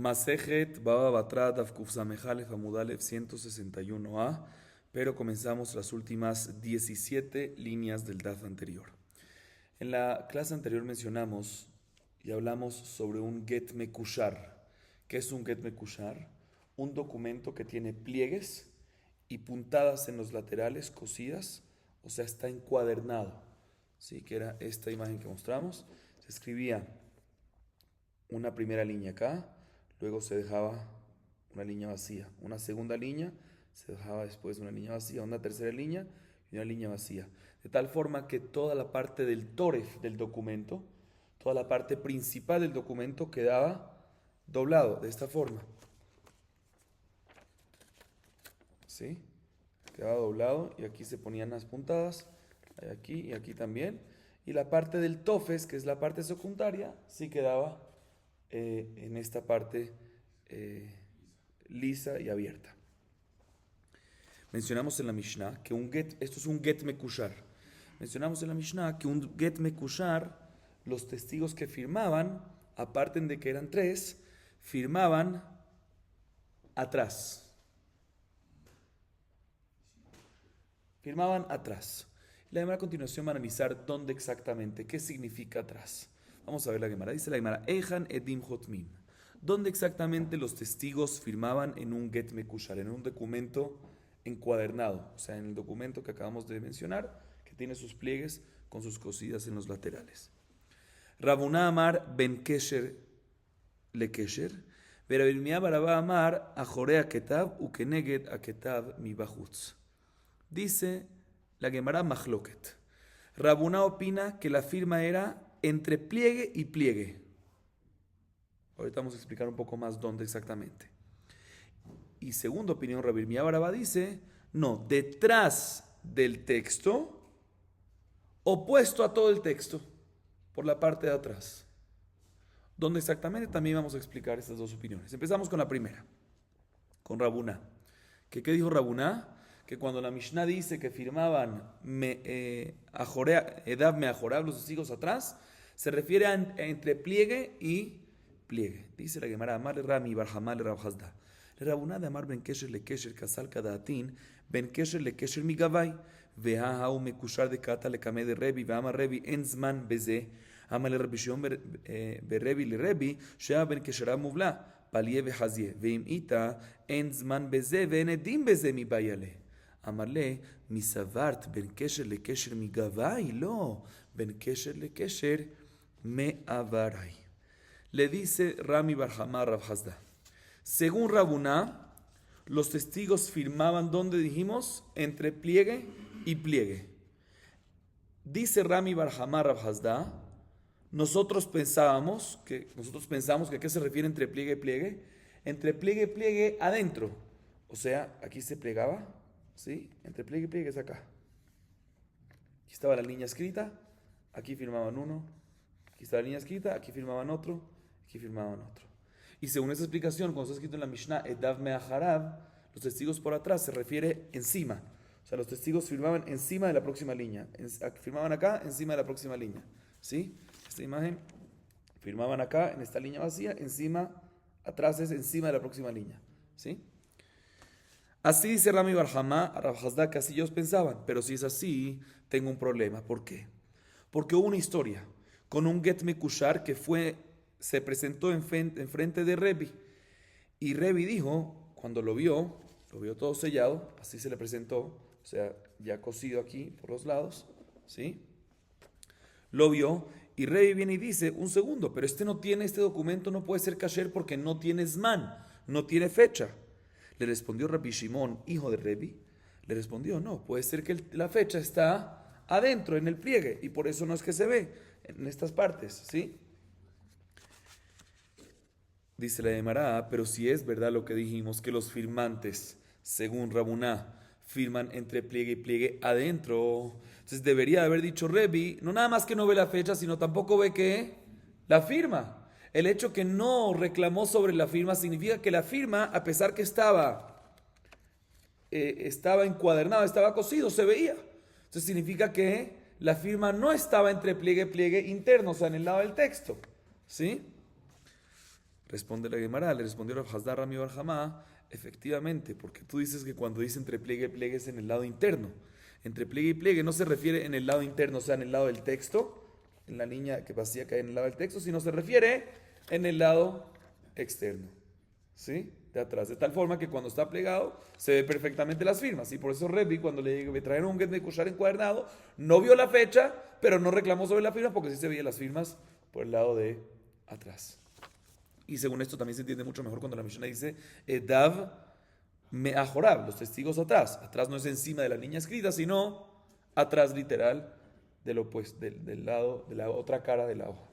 Masejet Baba Batra Daf Kuf Samejalef Amudalef 161a, pero comenzamos las últimas 17 líneas del Daf anterior. En la clase anterior mencionamos y hablamos sobre un Get Mekushar. ¿Qué es un Get Mekushar? Un documento que tiene pliegues y puntadas en los laterales cosidas, o sea, está encuadernado. ¿Sí? Que era esta imagen que mostramos. Se escribía una primera línea acá, luego se dejaba una línea vacía, una segunda línea, se dejaba después una línea vacía, una tercera línea y una línea vacía. De tal forma que toda la parte del toref del documento, toda la parte principal del documento quedaba doblado de esta forma. ¿Sí? Quedaba doblado y aquí se ponían las puntadas, aquí y aquí también. Y la parte del tofes, que es la parte secundaria, sí quedaba en esta parte lisa y abierta. Mencionamos en la Mishnah que esto es un get mekushar. Mencionamos en la Mishnah que un get mekushar, los testigos que firmaban, aparte de que eran 3, firmaban atrás. Firmaban atrás. La Gemara a continuación va a analizar dónde exactamente, qué significa atrás. Vamos a ver la Gemara. Dice la Gemara, Ejan edim hotmin. ¿Dónde exactamente los testigos firmaban en un get mekushar, en un documento encuadernado? O sea, en el documento que acabamos de mencionar, que tiene sus pliegues con sus cosidas en los laterales. Rabuná Amar ben Kesher le Kesher. Verabirmia Barabá Amar ajore aketab ukeneged aketab mi bajutz. Dice la Gemara Mahloket. Rabuná opina que la firma era entre pliegue y pliegue. Ahorita vamos a explicar un poco más dónde exactamente. Y segunda opinión, Rabbi Irmía Barabá dice, no, detrás del texto, opuesto a todo el texto, por la parte de atrás. ¿Dónde exactamente? También vamos a explicar estas dos opiniones. Empezamos con la primera, con Rabuná. ¿Qué dijo Rabuná? Que cuando la Mishnah dice que firmaban Edab Meajorab, los testigos atrás, se refiere a entre pliegue y pliegue. Dice la Gemara, Amar Rami Barhamal Rab Hazda. Rabuná de Amar Ben Kesher le Kesher Kasal Kadatin, Ben Kesher le Kesher Migavai, Veha Hau Mekushar de Kata le Kame de Rebi, Veama Rebi Enzman Beze, Amale Rabbi Shion Berebi le Rebi, Shea Ben Kesherab Muvla, Palie Vehazie, Veim Ita, Enzman Beze, Venedim Beze mi Bayale. Amarle, misavart ben kesher le kesher mi gavai, lo, ben kesher le kesher me avarai. Le dice Rami Barhamar Rav Hazda. Según Rabuná, los testigos firmaban, ¿dónde dijimos? Entre pliegue y pliegue. Dice Rami Barhamar Rav Hazda, nosotros pensamos que ¿a qué se refiere entre pliegue y pliegue? Entre pliegue y pliegue adentro. O sea, aquí se plegaba. ¿Sí? Entre pliegue y pliegue es acá. Aquí estaba la línea escrita, aquí firmaban uno, aquí estaba la línea escrita, aquí firmaban otro, aquí firmaban otro. Y según esa explicación, cuando está escrito en la Mishnah, Edav Meaharab, los testigos por atrás se refiere encima. O sea, los testigos firmaban encima de la próxima línea. Firmaban acá, encima de la próxima línea. ¿Sí? Esta imagen, firmaban acá, en esta línea vacía, encima, atrás es encima de la próxima línea. ¿Sí? Así dice Rami Barhamá, Rav Hazda, que así ellos pensaban. Pero si es así, tengo un problema. ¿Por qué? Porque hubo una historia con un Get Mekushar que se presentó en frente de Rebi. Y Rebi dijo, cuando lo vio todo sellado, así se le presentó, o sea, ya cosido aquí por los lados, ¿sí? Lo vio y Rebi viene y dice, un segundo, pero este documento no puede ser kasher porque no tiene zman, no tiene fecha. Le respondió Rabbi Shimon, hijo de Rebi, le respondió, no, puede ser que la fecha está adentro, en el pliegue, y por eso no es que se ve en estas partes, ¿sí? Dice la Gemara, pero si es verdad lo que dijimos, que los firmantes, según Rabuná, firman entre pliegue y pliegue adentro, entonces debería haber dicho Rebi, no nada más que no ve la fecha, sino tampoco ve que la firma. El hecho que no reclamó sobre la firma significa que la firma, a pesar que estaba encuadernado, estaba cosido, se veía. Entonces significa que la firma no estaba entre pliegue y pliegue interno, o sea, en el lado del texto. ¿Sí? Responde la Gemara, le respondió Rav Hasda Rami bar Jamá, efectivamente, porque tú dices que cuando dice entre pliegue y pliegue es en el lado interno. Entre pliegue y pliegue no se refiere en el lado interno, o sea, en el lado del texto, en la línea que pasía acá en el lado del texto, sino se refiere en el lado externo, ¿sí? De atrás, de tal forma que cuando está plegado se ve perfectamente las firmas. Y por eso Rebbi, cuando le trajeron un get de kushar encuadernado, no vio la fecha, pero no reclamó sobre la firma porque sí se veían las firmas por el lado de atrás. Y según esto también se entiende mucho mejor cuando la Mishnah dice Edav me'ajorab, los testigos atrás. Atrás no es encima de la línea escrita, sino atrás literal del opuesto, del lado, de la otra cara de la hoja.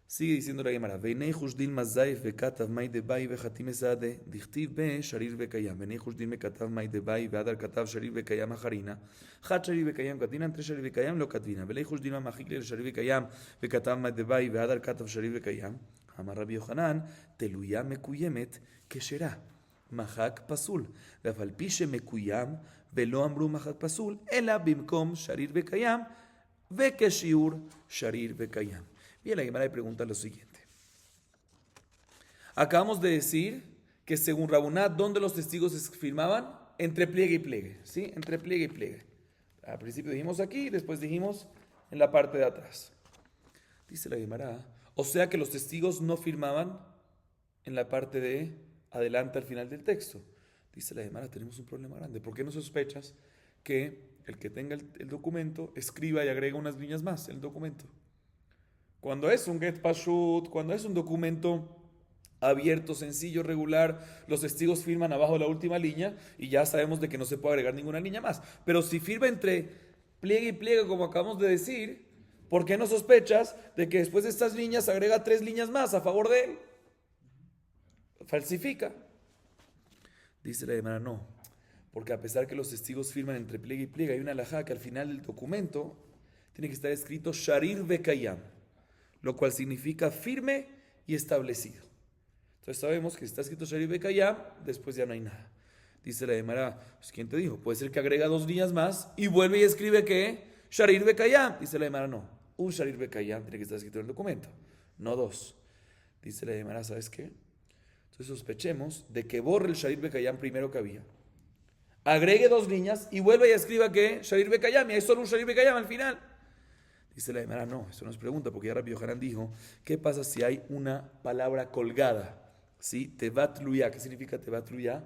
Sigue diciendo la Gemara, Veinei Hushdin Mazaif Vekatav Mai Debai Vechatim Esade, Dichtiv Be Sharir Bekayam, Veinei Hushdin Mekatav Mai Debai Veadar Katav Sharir Bekayam Acharina, Chat Sharir Bekayam Katina, Entre Sharir Bekayam Lo Katina, Veinei Hushdin Mamachikle Sharir Bekayam Vekatav Mai Debai Veadar Katav Sharir Bekayam, Amar Rabbi Yochanan, Teluya Mekuyemet Keshera, Mahak Pasul, Vafalpishe Mekuyam, Velo Amru Mahak Pasul, Ela Bimkom Sharir Bekayam, Vekeshiur Sharir Bekayam. Bien, la Gemara le pregunta lo siguiente. Acabamos de decir que según Rabunat, ¿dónde los testigos firmaban? Entre pliegue y pliegue, ¿sí? Entre pliegue y pliegue. Al principio dijimos aquí, después dijimos en la parte de atrás. Dice la Gemara, o sea que los testigos no firmaban en la parte de adelante al final del texto. Dice la Gemara, tenemos un problema grande. ¿Por qué no sospechas que el que tenga el documento escriba y agrega unas líneas más en el documento? Cuando es un get pashut, cuando es un documento abierto, sencillo, regular, los testigos firman abajo la última línea y ya sabemos de que no se puede agregar ninguna línea más. Pero si firma entre pliegue y pliegue, como acabamos de decir, ¿por qué no sospechas de que después de estas líneas agrega 3 líneas más a favor de él? Falsifica. Dice la Gemara, no, porque a pesar que los testigos firman entre pliegue y pliegue, hay una halajá que al final del documento tiene que estar escrito Sharir Bekayam, lo cual significa firme y establecido. Entonces sabemos que si está escrito Sharir Bekayam, después ya no hay nada. Dice la Gemara, pues ¿quién te dijo? Puede ser que agrega 2 líneas más y vuelve y escribe que Sharir Bekayam. Dice la Gemara, no, un Sharir Bekayam tiene que estar escrito en el documento, no 2. Dice la Gemara, ¿sabes qué? Entonces sospechemos de que borre el Sharir Bekayam primero que había, agregue 2 líneas y vuelve y escriba que Sharir Bekayam, y hay solo un Sharir Bekayam al final. Dice la Gemara, no, eso no es pregunta, porque ya Rabbi Yochanan dijo, ¿qué pasa si hay una palabra colgada? ¿Sí? Tevatluya, ¿qué significa tevatluya?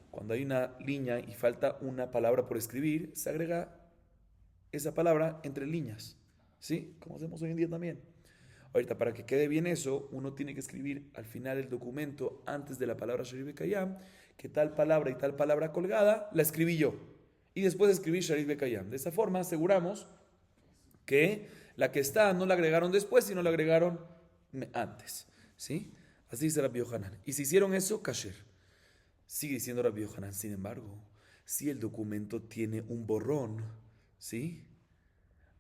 Cuando hay una línea y falta una palabra por escribir, se agrega esa palabra entre líneas, ¿sí? Como hacemos hoy en día también. Ahorita, para que quede bien eso, uno tiene que escribir al final del documento, antes de la palabra Sharir Bekayam, que tal palabra y tal palabra colgada la escribí yo. Y después escribí Sharir Bekayam. De esa forma aseguramos que la que está no la agregaron después, sino la agregaron antes, ¿sí? Así dice Rabbi Yochanan. Y si hicieron eso, kasher. Sigue diciendo Rabbi Yochanan, sin embargo, si el documento tiene un borrón, ¿sí?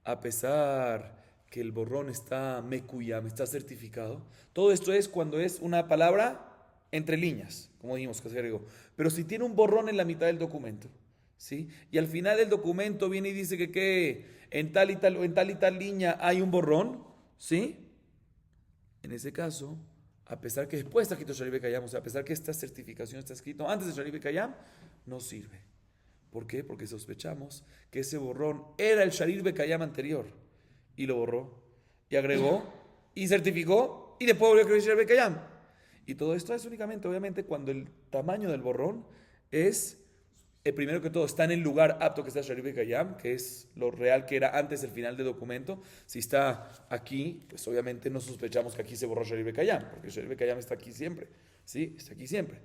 A pesar que el borrón está mekuyam, está certificado, todo esto es cuando es una palabra entre líneas, como dijimos que se agregó. Pero si tiene un borrón en la mitad del documento, ¿sí? Y al final del documento viene y dice que en tal y tal línea hay un borrón, ¿sí? En ese caso, a pesar que después está escrito Sharir Bekayam, o sea, a pesar que esta certificación está escrito antes de Sharir Bekayam, no sirve. ¿Por qué? Porque sospechamos que ese borrón era el Sharir Bekayam anterior y lo borró y agregó y certificó y después volvió a escribir Sharir Bekayam. Y todo esto es únicamente, obviamente, cuando el tamaño del borrón es, primero que todo, está en el lugar apto que está Sharir Bekayam, que es lo real que era antes del final del documento. Si está aquí, pues obviamente no sospechamos que aquí se borró Sharir Bekayam, porque Sharir Bekayam está aquí siempre, ¿sí? Está aquí siempre.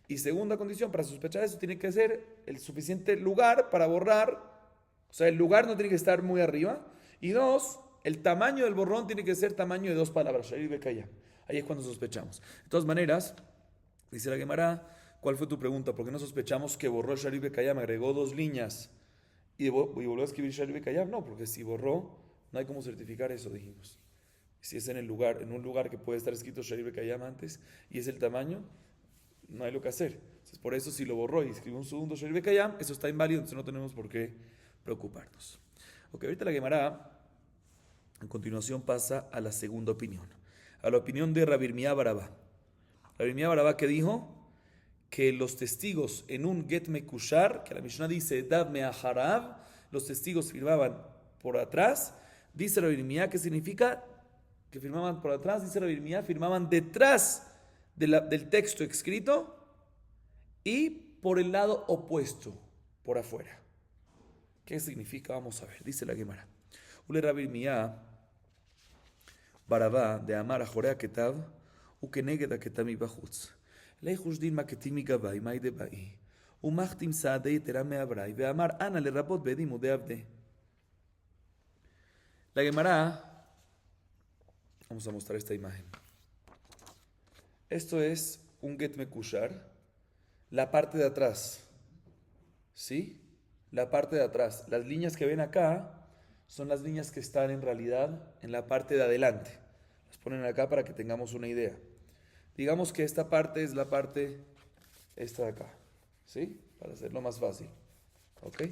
Y segunda condición, para sospechar eso, tiene que ser el suficiente lugar para borrar, o sea, el lugar no tiene que estar muy arriba. Y 2, el tamaño del borrón tiene que ser tamaño de 2 palabras, Sharir Bekayam. Ahí es cuando sospechamos. De todas maneras, dice la Gemara, ¿cuál fue tu pregunta? ¿Por qué no sospechamos que borró Sharir Bekayam, agregó 2 líneas y volvió a escribir Sharir Bekayam? No, porque si borró, no hay cómo certificar eso, dijimos. Si es en un lugar que puede estar escrito Sharir Bekayam antes y es el tamaño, no hay lo que hacer. Entonces, por eso si lo borró y escribió un segundo Sharir Bekayam, eso está inválido, entonces no tenemos por qué preocuparnos. Ok, ahorita la Gemara a continuación pasa a la segunda opinión. a la opinión de Rabbi Irmía Barabá. Rabbi Irmía Barabá que dijo que los testigos en un get mekushar, que la Mishnah dice Dav me'acharav, los testigos firmaban por atrás. Dice Rabbi Irmía, ¿qué significa? Que firmaban por atrás, dice Rabbi Irmía, firmaban detrás del texto escrito y por el lado opuesto, por afuera. ¿Qué significa? Vamos a ver, dice la Gemara. Ule Rabbi Irmía Barabá de Amar a Jorea Ketav, ukeneged a Ketami Bachutz. Leichush din maketim migavai, maide bai. Umachtim saadei terame abrai, ve Amar ana le rabot bedimu de abde. La Gemara, vamos a mostrar esta imagen. Esto es un get mekushar, la parte de atrás. ¿Sí? La parte de atrás. Las líneas que ven acá son las líneas que están en realidad en la parte de adelante. Las ponen acá para que tengamos una idea. Digamos que esta parte es la parte esta de acá. ¿Sí? Para hacerlo más fácil. ¿Ok?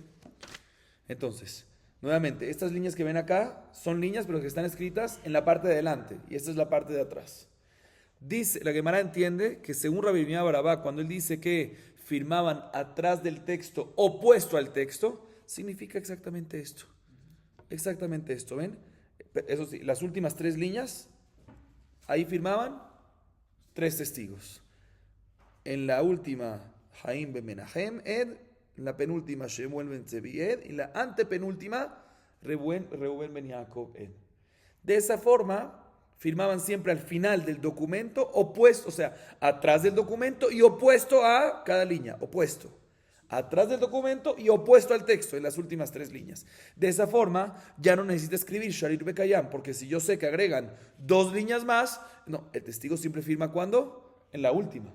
Entonces, nuevamente, estas líneas que ven acá son líneas pero que están escritas en la parte de adelante. Y esta es la parte de atrás. Dice, la Gemara entiende que según Rabbi Irmía Barabá, cuando él dice que firmaban atrás del texto, opuesto al texto, significa exactamente esto. Exactamente esto, ¿ven? Eso sí, las últimas 3 líneas, ahí firmaban 3 testigos. En la última, Haim ben Menahem Ed, en la penúltima, Shemuel ben Tzevi Ed, y la antepenúltima, Reuben ben Yaakov Ed. De esa forma, firmaban siempre al final del documento, opuesto, o sea, atrás del documento y opuesto a cada línea, opuesto. Atrás del documento y opuesto al texto en las últimas 3 líneas. De esa forma, ya no necesita escribir Sharir Bekayam, porque si yo sé que agregan 2 líneas más, no, el testigo siempre firma ¿cuándo? En la última.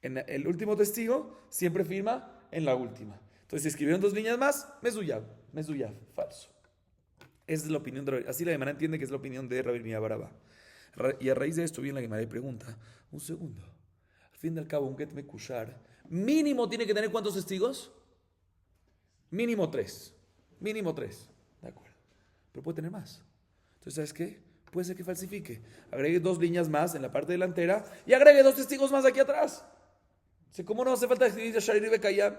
El último testigo siempre firma en la última. Entonces, si escribieron 2 líneas más, Mezuyav, falso. Esa es la opinión de Rabbi. Así la Gemara entiende que es la opinión de Rabbi Irmía Barabá. Y a raíz de esto viene la Gemara y pregunta, un segundo, al fin y al cabo un get mekushar, mínimo tiene que tener ¿cuántos testigos? Mínimo 3. Mínimo 3. De acuerdo. Pero puede tener más. Entonces, ¿sabes qué? Puede ser que falsifique. Agregue 2 líneas más en la parte delantera y agregue 2 testigos más aquí atrás. ¿Cómo no hace falta escribir Sharir Bekayam?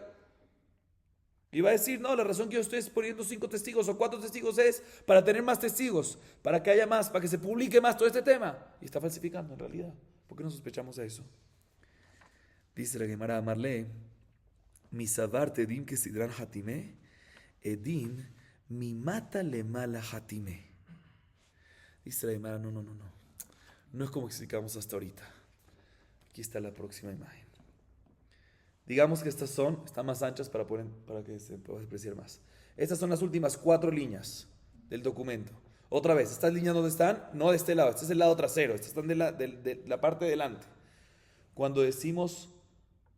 Y va a decir, no, la razón que yo estoy poniendo 5 testigos o 4 testigos es para tener más testigos, para que haya más, para que se publique más todo este tema. Y está falsificando en realidad. ¿Por qué no sospechamos de eso? Dice la Gemara Amarle, Misavar tedim que sidran hatime, edim mi mata le mala hatime. Dice la Gemara, no. No es como explicamos hasta ahorita. Aquí está la próxima imagen. Digamos que estas están más anchas para que se pueda apreciar más. Estas son las últimas 4 líneas del documento. Otra vez, estas líneas ¿dónde están? No de este lado, este es el lado trasero, estas están de la parte de delante. Cuando decimos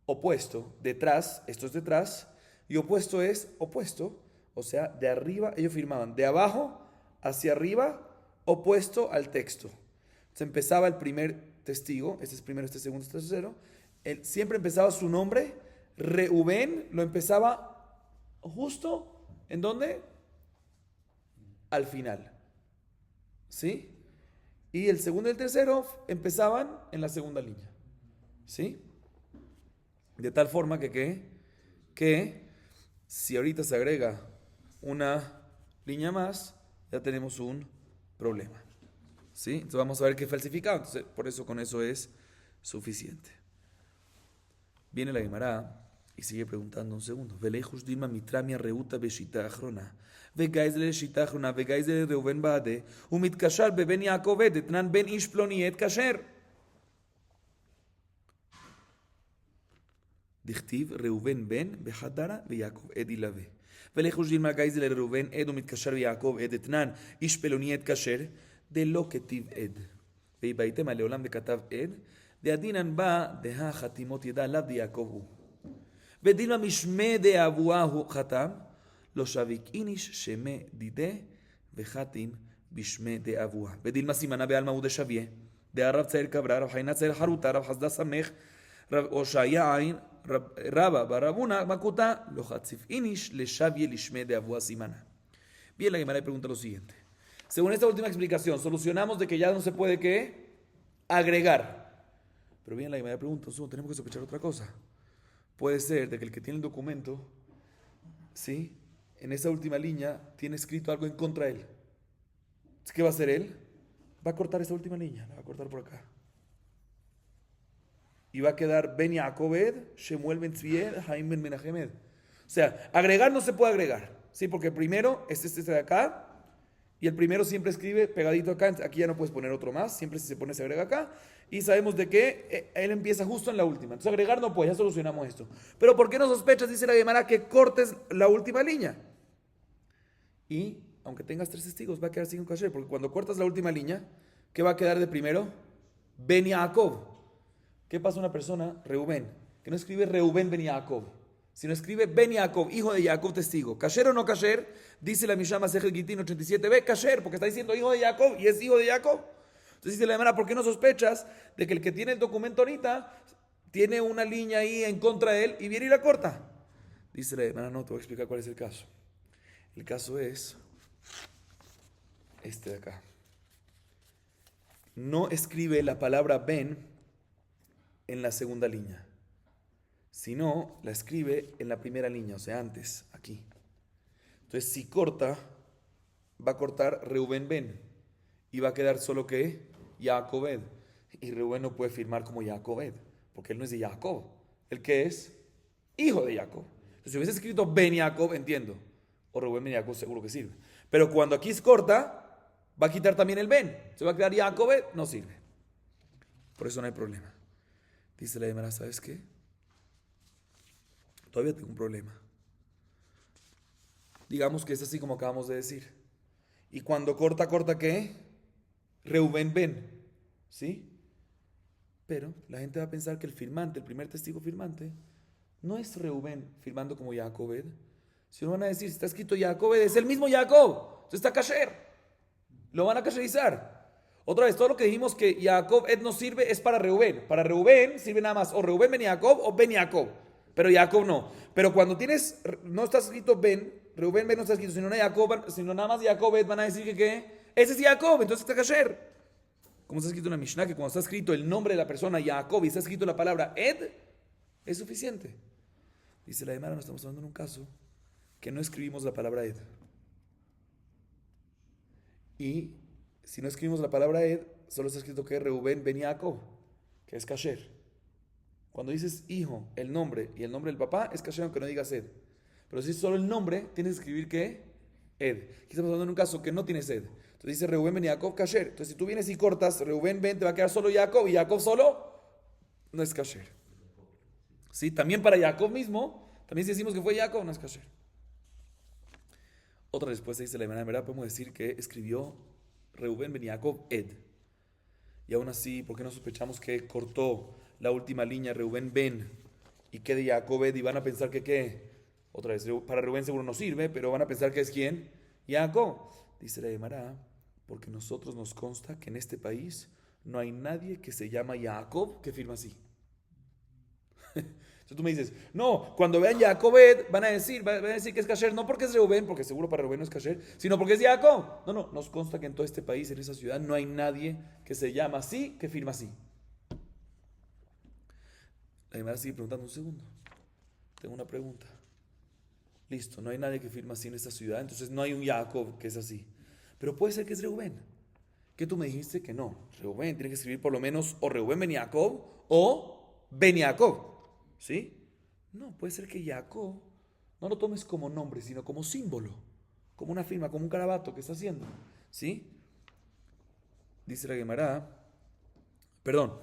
opuesto, detrás, esto es detrás, y opuesto es opuesto, o sea, de arriba, ellos firmaban de abajo hacia arriba, opuesto al texto. Se empezaba el primer testigo, este es primero, este es segundo, este es tercero. Siempre empezaba su nombre, Reubén, lo empezaba justo, ¿en dónde? Al final. ¿Sí? Y el segundo y el tercero empezaban en la segunda línea. ¿Sí? De tal forma que si ahorita se agrega una línea más, ya tenemos un problema. ¿Sí? Entonces vamos a ver qué falsificado. Entonces, por eso con eso es suficiente. Viene la Gemara y sigue preguntando un segundo. Velejus dilma mitramia reuta beshita achrona. Vegais le shita achrona, vegais le Reuben bade, umitkashar beben Yaakov ed, etnan ben ish ploni et kasher. Dichtiv Reuben ben behadara veYaakov ed ilave. Velejus dilma gais le Reuben ed umitkashar veYaakov ed, etnan ish ploni et kasher, de lo ketiv ed. Veibaitem aleolam de katav ed. de adinan ba de ha chatimot yeda lav de Yaakov. Vedilma mishme de abuahu chatam, lo shavik inish sheme dide vechatim bishme de abuah. Vedilma simana bealma ude shavie. De Rav Tzair Kabra, Rav Hainat Tzair Haruta, Rav Hasda Samech, Rav Oshaya Ain, Rabba Barabuna Makuta, lo chatzif inish le shavie lishme de abuah simana. Bien, la Gemara pregunta lo siguiente. Según esta última explicación, solucionamos de que ya no se puede, ¿qué? Agregar. Pero bien, la primera pregunta, tenemos que sospechar otra cosa. Puede ser de que el que tiene el documento, ¿sí? En esa última línea tiene escrito algo en contra de él. ¿Qué va a hacer él? Va a cortar esa última línea, la va a cortar por acá. Y va a quedar Ben Yaakov, Shemuel Ben Tzvied, Haim Ben Menahem. O sea, agregar no se puede agregar, ¿sí? Porque el primero es este de acá, y el primero siempre escribe pegadito acá, aquí ya no puedes poner otro más, siempre si se pone se agrega acá, y sabemos de que él empieza justo en la última. Entonces agregar no puede, ya solucionamos esto. Pero ¿por qué no sospechas, dice la Gemara, que cortes la última línea? Y aunque tengas 3 testigos, va a quedar sin kasher, porque cuando cortas la última línea, ¿qué va a quedar de primero? Ben Yaakov. ¿Qué pasa a una persona, Reubén, que no escribe Reubén Ben Yaakov, sino escribe Ben Yaakov, hijo de Jacob, testigo? ¿Kasher o no kasher? Dice la Mishnah Masechet Gitin 87b, kasher, porque está diciendo hijo de Jacob y es hijo de Jacob. Entonces dice la Gemara, ¿por qué no sospechas de que el que tiene el documento ahorita tiene una línea ahí en contra de él y viene y la corta? Dice la Gemara, no, te voy a explicar cuál es el caso. El caso es este de acá. No escribe la palabra Ben en la segunda línea, sino la escribe en la primera línea, o sea, antes, aquí. Entonces, si corta, va a cortar Reubén Ben y va a quedar solo que Yaakobed. Y Reubén no puede firmar como Yaakobed, porque él no es de Jacob. ¿El que es? Hijo de Jacob. Entonces, si hubiese escrito Ben Jacob, entiendo. O Reubén Ben Jacob, seguro que sirve. Pero cuando aquí es corta, va a quitar también el Ben. Se va a quedar Yaakobed, no sirve. Por eso no hay problema. Dice la Gemara, ¿sabes qué? Todavía tengo un problema. Digamos que es así como acabamos de decir. Y cuando corta, ¿corta qué? Reubén Ben. ¿Sí? Pero la gente va a pensar que el firmante, el primer testigo firmante, no es Reubén firmando como Yaakobed. Si no van a decir, si está escrito Yaakobed, es el mismo Jacob. Entonces está kasher. Lo van a kasherizar. Otra vez, todo lo que dijimos que Jacob Ed no sirve es para Reubén. Para Reubén sirve nada más o Reubén Ben Jacob o Ben Jacob. Pero Jacob no. Pero cuando tienes, no está escrito Ben, Reubén Ben no está escrito, sino nada más Jacob Ed, van a decir que ¿qué? Ese es Jacob, entonces está kasher. Como está escrito en la Mishnah, que cuando está escrito el nombre de la persona, Jacob, y está escrito la palabra Ed, es suficiente. Dice la Gemara, nos estamos hablando en un caso que no escribimos la palabra Ed. Y si no escribimos la palabra Ed, solo está escrito que Reubén Ben Jacob, que es kasher. Cuando dices hijo, el nombre y el nombre del papá, es kasher aunque no digas Ed. Pero si es solo el nombre, tienes que escribir ¿qué? Ed. Aquí estamos hablando en un caso que no tienes Ed. Entonces dice Reubén Ben Jacob kasher. Entonces si tú vienes y cortas Reubén Ben, te va a quedar solo Jacob, y Jacob solo no es kasher. ¿Sí? También para Jacob mismo, también si decimos que fue Jacob, no es kasher. Otra respuesta dice la Gemara, en verdad podemos decir que escribió Reubén Ben Jacob Ed. Y aún así, ¿por qué no sospechamos que cortó la última línea Reubén Ben y quede Jacob Ed? Y van a pensar que ¿qué? Otra vez, para Reubén seguro no sirve, pero van a pensar que es ¿quién? Jacob. Dice la Gemara, porque nosotros nos consta que en este país no hay nadie que se llama Jacob que firma así. Entonces tú me dices, no, cuando vean Jacob van a decir que es kasher, no porque es Reubén, porque seguro para Reubén no es kasher, sino porque es Jacob. No, nos consta que en todo este país, en esa ciudad, no hay nadie que se llama así, que firma así. La Gemara sigue preguntando un segundo. Tengo una pregunta. Listo, no hay nadie que firma así en esta ciudad, entonces no hay un Jacob que es así. Pero puede ser que es Reubén. ¿Qué tú me dijiste? Que no. Reubén tiene que escribir por lo menos o Reubén Ben Jacob o Ben Jacob. ¿Sí? No, puede ser que Jacob no lo tomes como nombre, sino como símbolo, como una firma, como un carabato que está haciendo. ¿Sí? Dice la Gemara, perdón,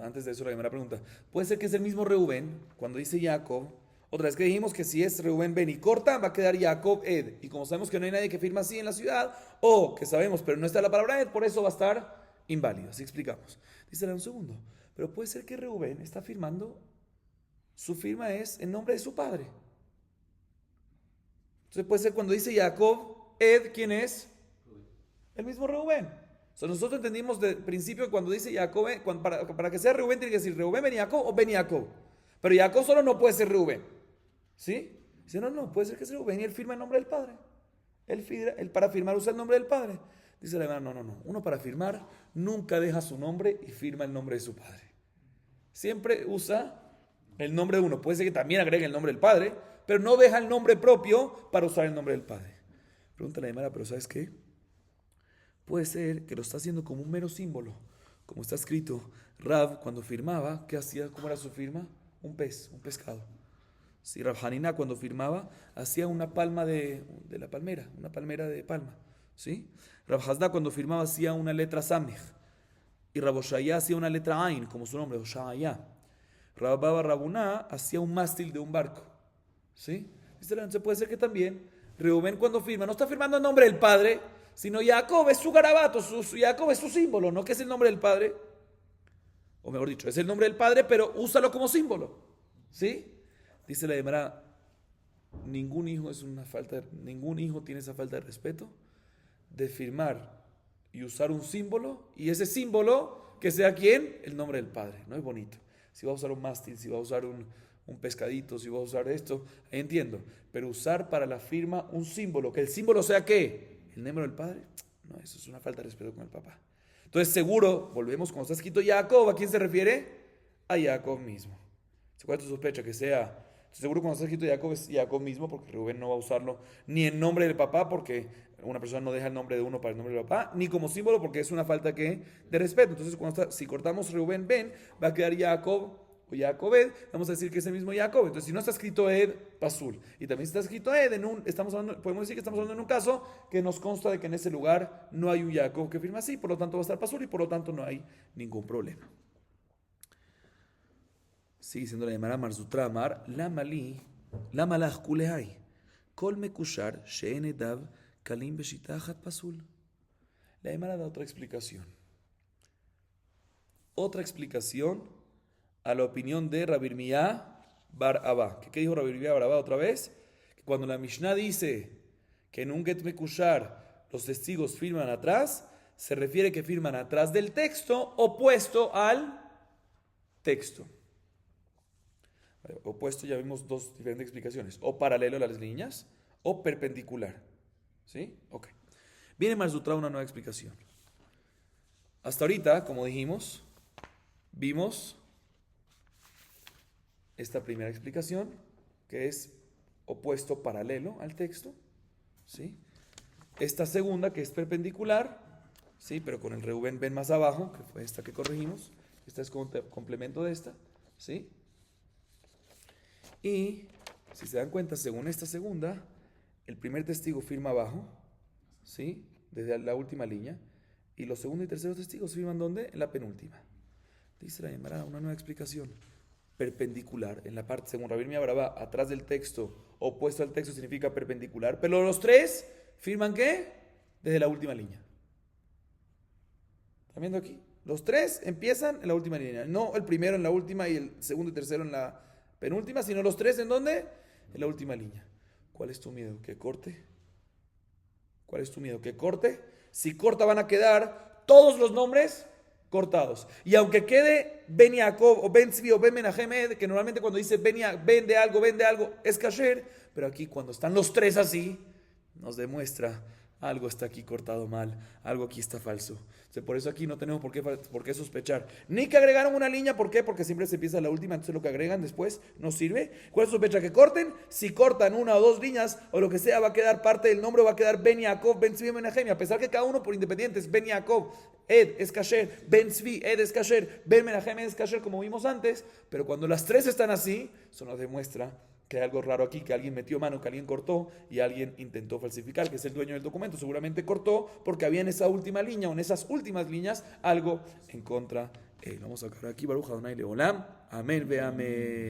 antes de eso la Gemara pregunta, ¿puede ser que es el mismo Reubén cuando dice Jacob? Otra vez que dijimos que si es Reubén Ben y corta, va a quedar Jacob Ed. Y como sabemos que no hay nadie que firma así en la ciudad, o que sabemos, pero no está la palabra Ed, por eso va a estar inválido. Así explicamos. Dice un segundo, pero puede ser que Reubén está firmando, su firma es en nombre de su padre. Entonces puede ser cuando dice Jacob Ed, ¿quién es? El mismo Reubén. O sea, nosotros entendimos de principio que cuando dice Jacob, para que sea Reubén tiene que decir Reubén Ben Jacob o Ben Jacob. Pero Jacob solo no puede ser Reubén. ¿Sí? Dice, no, puede ser que sea Reubén y él firma el nombre del padre. Él para firmar usa el nombre del padre. Dice la hermana, no. Uno para firmar nunca deja su nombre y firma el nombre de su padre. Siempre usa el nombre de uno. Puede ser que también agregue el nombre del padre, pero no deja el nombre propio para usar el nombre del padre. Pregunta la hermana, pero ¿sabes qué? Puede ser que lo está haciendo como un mero símbolo. Como está escrito, Rab cuando firmaba, ¿qué hacía? ¿Cómo era su firma? Un pez, un pescado. Si Rab Hanina cuando firmaba hacía una palma de la palmera, una palmera de palma, ¿sí? Rab Hasda cuando firmaba hacía una letra Samij y Rab Oshaya hacía una letra Ain, como su nombre, Oshaya. Rab Baba Rabuná hacía un mástil de un barco, ¿sí? Entonces puede ser que también Reuben cuando firma no está firmando el nombre del padre, sino Jacob es su garabato, Jacob es su símbolo, no que es el nombre del padre, o mejor dicho, es el nombre del padre, pero úsalo como símbolo, ¿sí? Dice la Gemara, ningún hijo tiene esa falta de respeto de firmar y usar un símbolo, y ese símbolo que sea ¿quién? El nombre del padre, no es bonito. Si va a usar un mástil, si va a usar un pescadito, si va a usar esto, ahí entiendo, pero usar para la firma un símbolo, que el símbolo sea ¿qué? El nombre del padre, no, eso es una falta de respeto con el papá. Entonces seguro, volvemos cuando está escrito Jacob, ¿a quién se refiere? A Jacob mismo. ¿Cuál es tu sospecha? Que sea, seguro cuando está escrito Jacob es Jacob mismo, porque Rubén no va a usarlo ni en nombre del papá, porque una persona no deja el nombre de uno para el nombre del papá, ni como símbolo, porque es una falta de respeto. Entonces si cortamos Rubén Ben, va a quedar Jacob o Jacobed, vamos a decir que es el mismo Jacob. Entonces si no está escrito Ed, Pasul, y también está escrito Ed, podemos decir que estamos hablando en un caso que nos consta de que en ese lugar no hay un Jacob que firma así, por lo tanto va a estar Pasul y por lo tanto no hay ningún problema. Sigue diciendo la Gemara Marzutra Amar, la malach kulehai, kol mekushar she'en edav kalim beshitachat pasul. La Gemara da otra explicación a la opinión de Rabbi Irmiyá bar Abba. ¿Qué dijo Rabbi Irmiyá bar Abba otra vez? Que cuando la Mishnah dice que en un get mekushar los testigos firman atrás, se refiere que firman atrás del texto opuesto al texto. Opuesto, ya vimos dos diferentes explicaciones, o paralelo a las líneas, o perpendicular. ¿Sí? Ok. Viene Marzutra una nueva explicación. Hasta ahorita, como dijimos, vimos esta primera explicación, que es opuesto paralelo al texto. ¿Sí? Esta segunda, que es perpendicular, ¿sí? Pero con el Reuben Ben más abajo, que fue esta que corregimos. Esta es complemento de esta. ¿Sí? Y, si se dan cuenta, según esta segunda, el primer testigo firma abajo, ¿sí? Desde la última línea, y los segundos y terceros testigos firman ¿dónde? En la penúltima. Dice la Gemara una nueva explicación. Perpendicular, en la parte, según Rabbi Irmiyá bar Abba, atrás del texto, opuesto al texto significa perpendicular, pero los tres firman ¿qué? Desde la última línea. ¿Están viendo aquí? Los tres empiezan en la última línea, no el primero en la última y el segundo y tercero en la penúltima, sino los tres ¿en dónde? En la última línea. ¿Cuál es tu miedo? ¿Que corte? ¿Cuál es tu miedo? ¿Que corte? Si corta van a quedar todos los nombres cortados. Y aunque quede Ben Jacob o Ben Tzvi o Ben Menahem, que normalmente cuando dice Ben de algo es kasher, pero aquí cuando están los tres así, nos demuestra algo está aquí cortado mal, algo aquí está falso. Por eso aquí no tenemos por qué sospechar. Ni que agregaron una línea, ¿por qué? Porque siempre se empieza la última, entonces lo que agregan después no sirve. ¿Cuál es la sospecha? Que corten. Si cortan una o dos líneas o lo que sea, va a quedar parte del nombre, va a quedar Ben Yaakov, Ben Tzvi, Ben Menahem. A pesar que cada uno por independiente es Ben Yaakov, Ed es kasher, Ben Tzvi, Ed es kasher, Ben Menahem es kasher, como vimos antes. Pero cuando las tres están así, eso nos demuestra que hay algo raro aquí, que alguien metió mano, que alguien cortó y alguien intentó falsificar, que es el dueño del documento. Seguramente cortó porque había en esa última línea o en esas últimas líneas algo en contra. Vamos a sacar aquí, Baruch Adonai Leolam. Amén, ve amén.